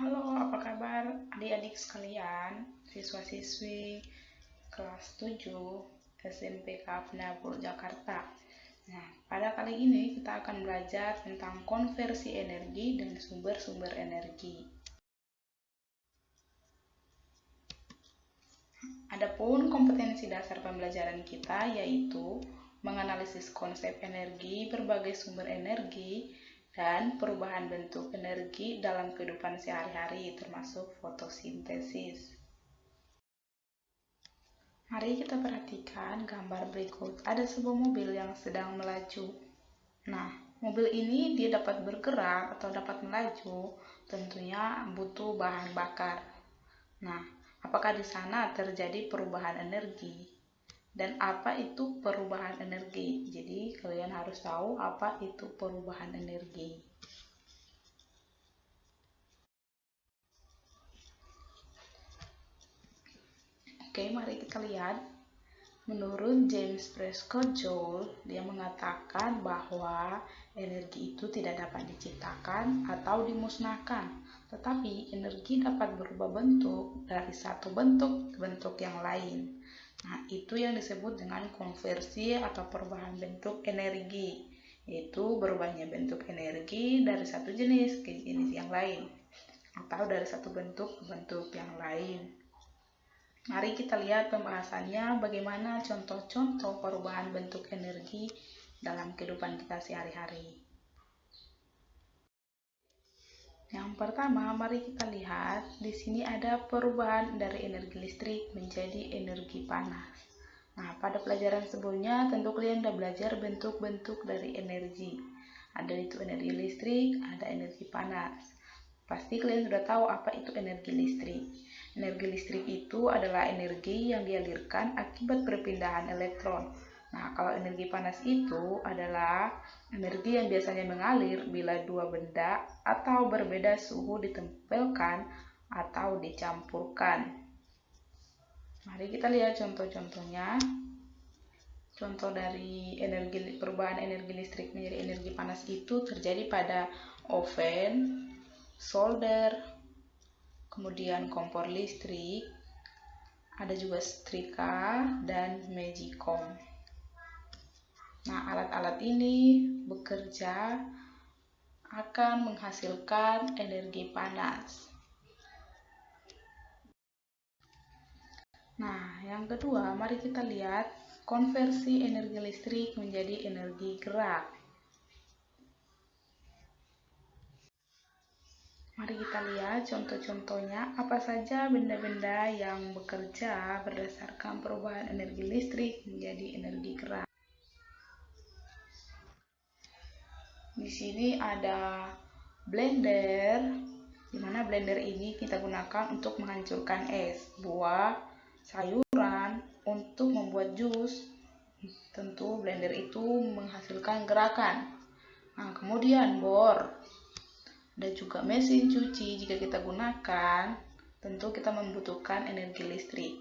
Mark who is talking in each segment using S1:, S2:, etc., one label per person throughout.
S1: Halo, apa kabar adik-adik sekalian, siswa-siswi kelas 7 SMP Kafna Jakarta. Nah, pada kali ini kita akan belajar tentang konversi energi dan sumber-sumber energi. Adapun kompetensi dasar pembelajaran kita yaitu menganalisis konsep energi, berbagai sumber energi, dan perubahan bentuk energi dalam kehidupan sehari-hari termasuk fotosintesis. Mari kita perhatikan gambar berikut. Ada sebuah mobil yang sedang melaju. Nah, mobil ini dia dapat bergerak atau dapat melaju, tentunya butuh bahan bakar. Nah, apakah di sana terjadi perubahan energi? Dan apa itu perubahan energi? Jadi, kalian harus tahu apa itu perubahan energi. Oke, mari kita lihat. Menurut James Prescott Joule, dia mengatakan bahwa energi itu tidak dapat diciptakan atau dimusnahkan, tetapi energi dapat berubah bentuk dari satu bentuk ke bentuk yang lain. Nah, itu yang disebut dengan konversi atau perubahan bentuk energi, yaitu berubahnya bentuk energi dari satu jenis ke jenis yang lain, atau dari satu bentuk ke bentuk yang lain. Mari kita lihat pembahasannya bagaimana contoh-contoh perubahan bentuk energi dalam kehidupan kita sehari-hari. Yang pertama, mari kita lihat di sini ada perubahan dari energi listrik menjadi energi panas. Nah, pada pelajaran sebelumnya tentu kalian sudah belajar bentuk-bentuk dari energi. Ada itu energi listrik, ada energi panas. Pasti kalian sudah tahu apa itu energi listrik. Energi listrik itu adalah energi yang dialirkan akibat perpindahan elektron. Nah, kalau energi panas itu adalah energi yang biasanya mengalir bila dua benda atau berbeda suhu ditempelkan atau dicampurkan. Mari kita lihat contoh-contohnya. Contoh dari perubahan energi listrik menjadi energi panas itu terjadi pada oven, solder, kemudian kompor listrik, ada juga setrika dan magicom. Nah, alat-alat ini bekerja akan menghasilkan energi panas. Nah, yang kedua, mari kita lihat konversi energi listrik menjadi energi gerak. Mari kita lihat contoh-contohnya apa saja benda-benda yang bekerja berdasarkan perubahan energi listrik menjadi energi gerak. Di sini ada blender, di mana blender ini kita gunakan untuk menghancurkan es, buah, sayuran, untuk membuat jus. Tentu blender itu menghasilkan gerakan. Nah, kemudian bor. Ada juga mesin cuci, jika kita gunakan, tentu kita membutuhkan energi listrik.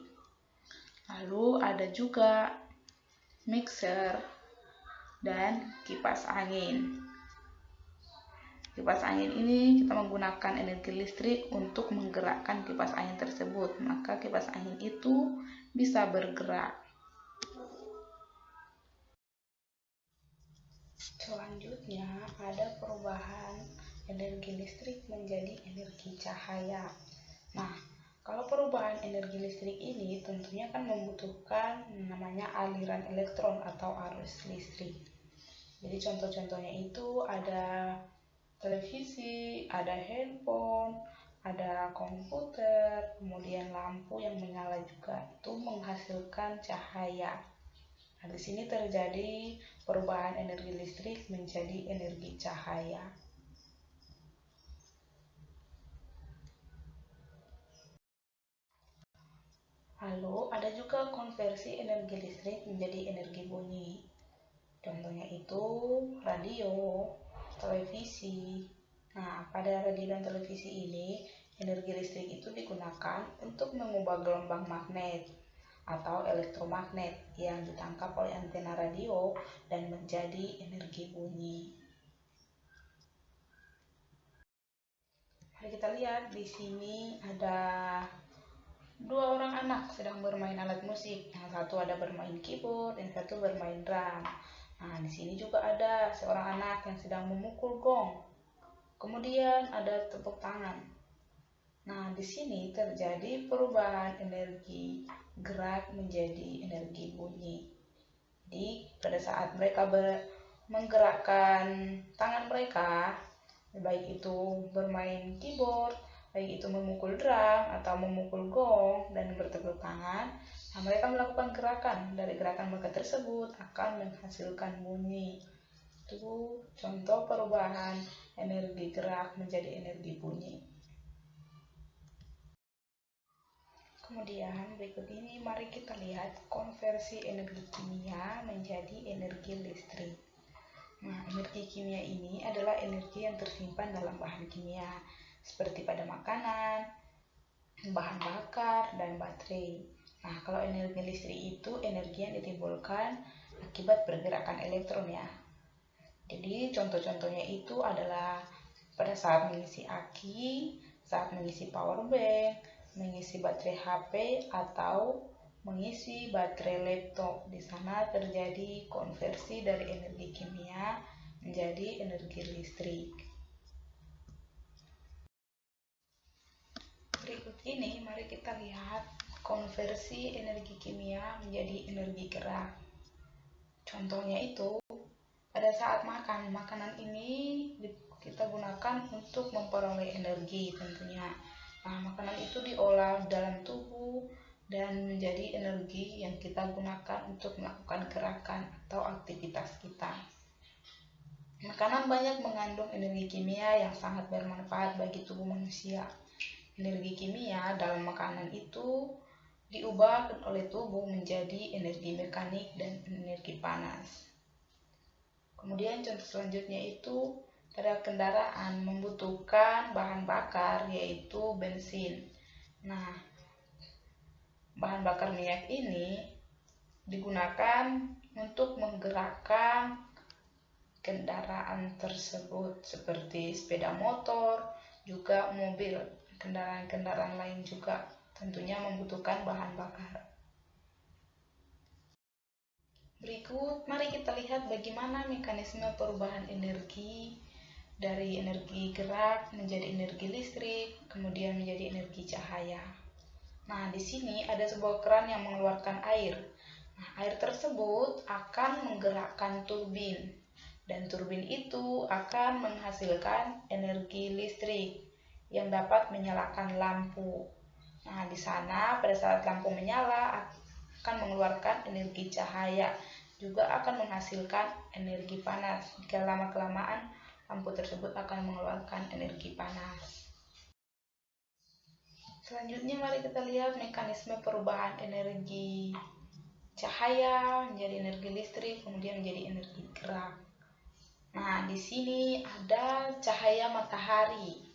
S1: Lalu ada juga mixer dan kipas angin. Kipas angin ini kita menggunakan energi listrik untuk menggerakkan kipas angin tersebut, maka kipas angin itu bisa bergerak. Selanjutnya ada perubahan energi listrik menjadi energi cahaya. Nah, kalau perubahan energi listrik ini tentunya kan membutuhkan namanya aliran elektron atau arus listrik. Jadi contoh-contohnya itu ada televisi, ada handphone, ada komputer, kemudian lampu yang menyala juga, itu menghasilkan cahaya. Nah, di sini terjadi perubahan energi listrik menjadi energi cahaya. Lalu ada juga konversi energi listrik menjadi energi bunyi. Contohnya itu radio, televisi. Nah, pada radio dan televisi ini, energi listrik itu digunakan untuk mengubah gelombang magnet atau elektromagnet yang ditangkap oleh antena radio dan menjadi energi bunyi. Mari Mari kita lihat di sini ada dua orang anak sedang bermain alat musik. Yang satu ada bermain keyboard, yang satu bermain drum. Nah, di sini juga ada seorang anak yang sedang memukul gong. Kemudian ada tepuk tangan. Nah, di sini terjadi perubahan energi gerak menjadi energi bunyi. Jadi, pada saat mereka menggerakkan tangan mereka, baik itu bermain keyboard, baik itu memukul drum atau memukul gong dan bertepuk tangan, nah mereka melakukan gerakan. Dari gerakan mereka tersebut akan menghasilkan bunyi. Itu contoh perubahan energi gerak menjadi energi bunyi. Kemudian berikut ini mari kita lihat konversi energi kimia menjadi energi listrik. Nah, energi kimia ini adalah energi yang tersimpan dalam bahan kimia, seperti pada makanan, bahan bakar, dan baterai. Nah, kalau energi listrik itu energi yang ditimbulkan akibat pergerakan elektron ya. Jadi, contoh-contohnya itu adalah pada saat mengisi aki, saat mengisi power bank, mengisi baterai HP, atau mengisi baterai laptop. Di sana terjadi konversi dari energi kimia menjadi energi listrik. Berikut ini mari kita lihat konversi energi kimia menjadi energi gerak. Contohnya itu pada saat makan, makanan ini kita gunakan untuk memperoleh energi tentunya. Nah, makanan itu diolah dalam tubuh dan menjadi energi yang kita gunakan untuk melakukan gerakan atau aktivitas kita. Makanan banyak mengandung energi kimia yang sangat bermanfaat bagi tubuh manusia. Energi kimia dalam makanan itu diubah oleh tubuh menjadi energi mekanik dan energi panas. Kemudian contoh selanjutnya itu pada kendaraan membutuhkan bahan bakar yaitu bensin. Nah, bahan bakar minyak ini digunakan untuk menggerakkan kendaraan tersebut seperti sepeda motor, juga mobil. Kendaraan-kendaraan lain juga tentunya membutuhkan bahan bakar. Berikut mari kita lihat bagaimana mekanisme perubahan energi dari energi gerak menjadi energi listrik, kemudian menjadi energi cahaya. Nah, di sini ada sebuah keran yang mengeluarkan air. Nah, air tersebut akan menggerakkan turbin, dan turbin itu akan menghasilkan energi listrik yang dapat menyalakan lampu. Nah, di sana pada saat lampu menyala akan mengeluarkan energi cahaya, juga akan menghasilkan energi panas. Jika lama-kelamaan lampu tersebut akan mengeluarkan energi panas. Selanjutnya mari kita lihat mekanisme perubahan energi cahaya menjadi energi listrik, kemudian menjadi energi gerak. Nah, di sini ada cahaya matahari.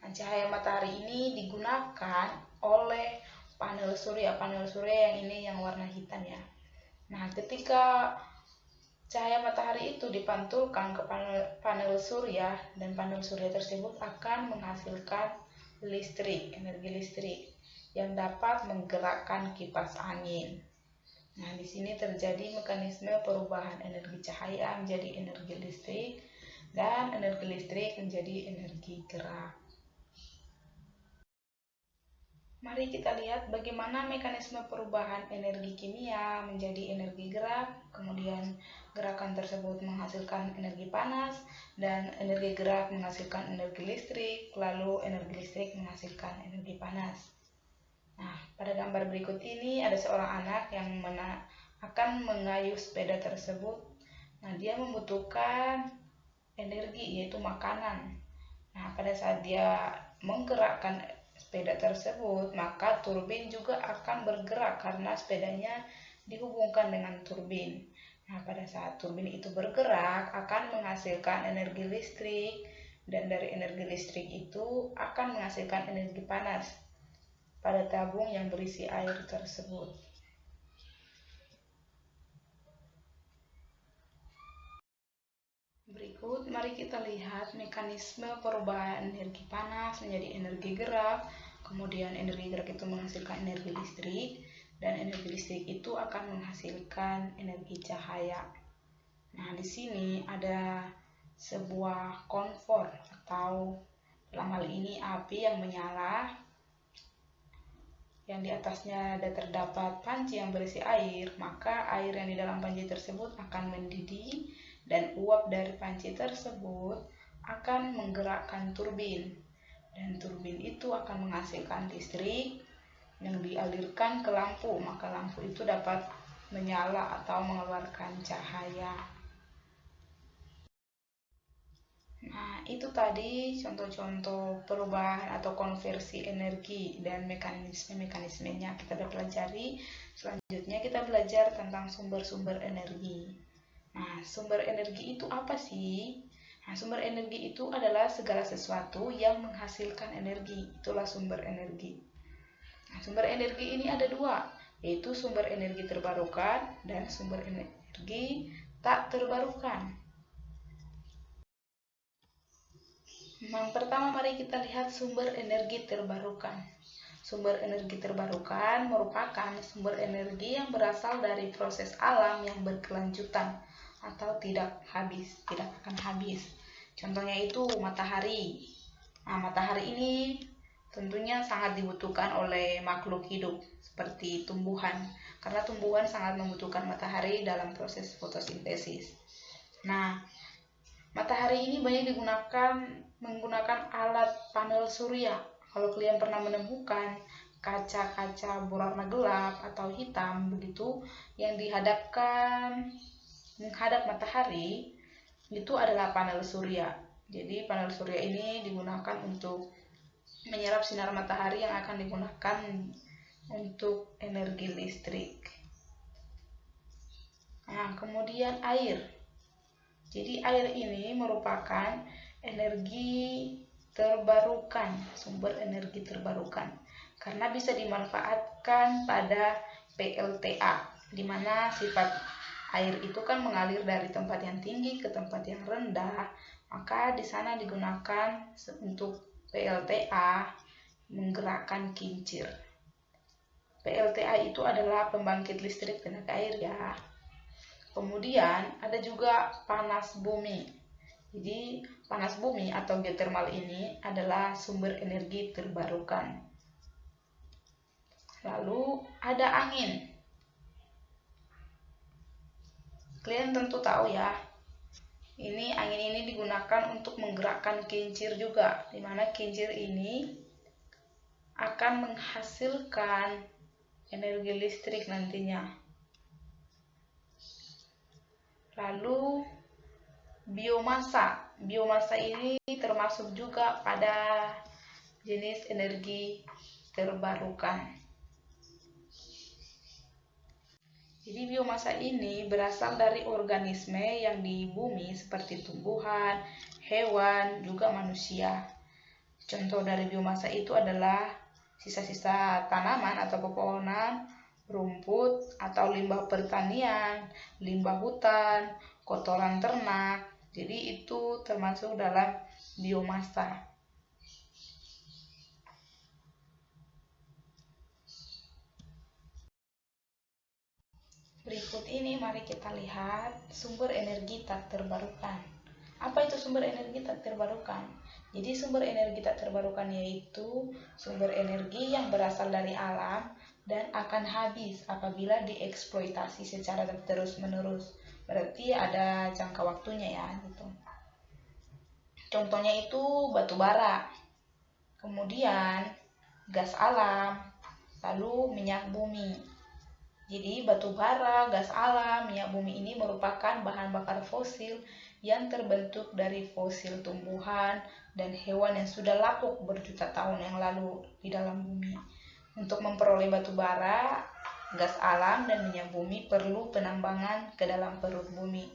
S1: Nah, cahaya matahari ini digunakan oleh panel surya. Panel surya yang ini yang warna hitam ya. Nah, ketika cahaya matahari itu dipantulkan ke panel surya, dan panel surya tersebut akan menghasilkan listrik, energi listrik yang dapat menggerakkan kipas angin. Nah, di sini terjadi mekanisme perubahan energi cahaya menjadi energi listrik dan energi listrik menjadi energi gerak. Mari kita lihat bagaimana mekanisme perubahan energi kimia menjadi energi gerak, kemudian gerakan tersebut menghasilkan energi panas, dan energi gerak menghasilkan energi listrik, lalu energi listrik menghasilkan energi panas. Nah, pada gambar berikut ini ada seorang anak yang akan mengayuh sepeda tersebut. Nah, dia membutuhkan energi yaitu makanan. Nah, pada saat dia menggerakkan sepeda tersebut, maka turbin juga akan bergerak karena sepedanya dihubungkan dengan turbin. Nah, pada saat turbin itu bergerak akan menghasilkan energi listrik, dan dari energi listrik itu akan menghasilkan energi panas pada tabung yang berisi air tersebut. Berikut Berikut, mari kita lihat mekanisme perubahan energi panas menjadi energi gerak. Kemudian energi gerak itu menghasilkan energi listrik, dan energi listrik itu akan menghasilkan energi cahaya. Nah, di sini ada sebuah konvor atau dalam hal ini api yang menyala, yang di atasnya terdapat panci yang berisi air, maka air yang di dalam panci tersebut akan mendidih dan uap dari panci tersebut akan menggerakkan turbin, dan turbin itu akan menghasilkan listrik yang dialirkan ke lampu, maka lampu itu dapat menyala atau mengeluarkan cahaya. Nah, itu tadi contoh-contoh perubahan atau konversi energi dan mekanisme-mekanismenya kita udah pelajari. Selanjutnya kita belajar tentang sumber-sumber energi. Nah, sumber energi itu apa sih? Nah, sumber energi itu adalah segala sesuatu yang menghasilkan energi. Itulah sumber energi. Nah, sumber energi ini ada dua, yaitu sumber energi terbarukan dan sumber energi tak terbarukan. Yang pertama, mari kita lihat sumber energi terbarukan. Sumber energi terbarukan merupakan sumber energi yang berasal dari proses alam yang berkelanjutan atau tidak akan habis. Contohnya itu matahari. Nah, matahari ini tentunya sangat dibutuhkan oleh makhluk hidup seperti tumbuhan, karena tumbuhan sangat membutuhkan matahari dalam proses fotosintesis. Nah, matahari ini banyak menggunakan alat panel surya. Kalau kalian pernah menemukan kaca-kaca berwarna gelap atau hitam begitu yang menghadap matahari, itu adalah panel surya. Jadi panel surya ini digunakan untuk menyerap sinar matahari yang akan digunakan untuk energi listrik. Nah, kemudian air. Jadi air ini merupakan energi terbarukan, sumber energi terbarukan, karena bisa dimanfaatkan pada PLTA, di mana sifat air itu kan mengalir dari tempat yang tinggi ke tempat yang rendah, maka di sana digunakan untuk PLTA menggerakkan kincir. PLTA itu adalah pembangkit listrik tenaga air ya. Kemudian ada juga panas bumi. Jadi panas bumi atau geothermal ini adalah sumber energi terbarukan. Lalu ada angin. Kalian tentu tahu ya, angin ini digunakan untuk menggerakkan kincir juga, di mana kincir ini akan menghasilkan energi listrik nantinya. Lalu biomasa. Biomasa ini termasuk juga pada jenis energi terbarukan. Jadi biomasa ini berasal dari organisme yang di bumi seperti tumbuhan, hewan, juga manusia. Contoh dari biomasa itu adalah sisa-sisa tanaman atau pepohonan, rumput atau limbah pertanian, limbah hutan, kotoran ternak. Jadi itu termasuk dalam biomasa. Berikut ini mari kita lihat sumber energi tak terbarukan. Apa itu sumber energi tak terbarukan? Jadi sumber energi tak terbarukan yaitu sumber energi yang berasal dari alam dan akan habis apabila dieksploitasi secara terus-menerus. Berarti ada jangka waktunya ya gitu. Contohnya itu batu bara, kemudian gas alam, lalu minyak bumi. Jadi batu bara, gas alam, minyak bumi ini merupakan bahan bakar fosil yang terbentuk dari fosil tumbuhan dan hewan yang sudah lapuk berjuta tahun yang lalu di dalam bumi. Untuk memperoleh batu bara, gas alam, dan minyak bumi perlu penambangan ke dalam perut bumi.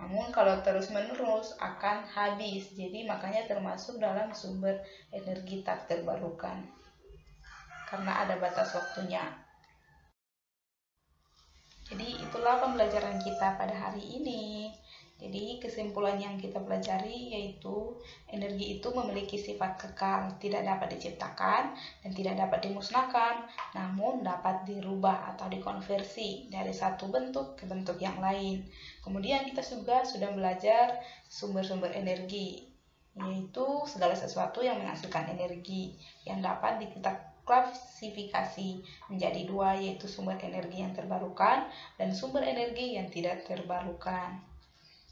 S1: Namun kalau terus-menerus akan habis, jadi makanya termasuk dalam sumber energi tak terbarukan, karena ada batas waktunya. Jadi itulah pembelajaran kita pada hari ini. Jadi kesimpulan yang kita pelajari yaitu energi itu memiliki sifat kekal, tidak dapat diciptakan dan tidak dapat dimusnahkan, namun dapat dirubah atau dikonversi dari satu bentuk ke bentuk yang lain. Kemudian kita juga sudah belajar sumber-sumber energi, yaitu segala sesuatu yang menghasilkan energi yang dapat kita klasifikasi menjadi dua, yaitu sumber energi yang terbarukan dan sumber energi yang tidak terbarukan.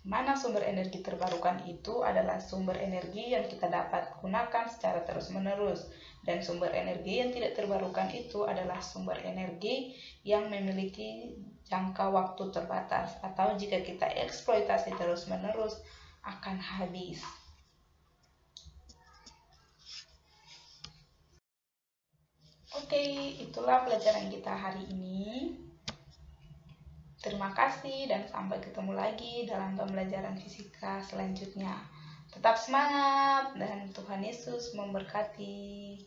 S1: Mana sumber energi terbarukan itu adalah sumber energi yang kita dapat gunakan secara terus-menerus, dan sumber energi yang tidak terbarukan itu adalah sumber energi yang memiliki jangka waktu terbatas, atau jika kita eksploitasi terus-menerus akan habis. Oke, itulah pelajaran kita hari ini. Terima kasih dan sampai ketemu lagi dalam pembelajaran fisika selanjutnya. Tetap semangat dan Tuhan Yesus memberkati.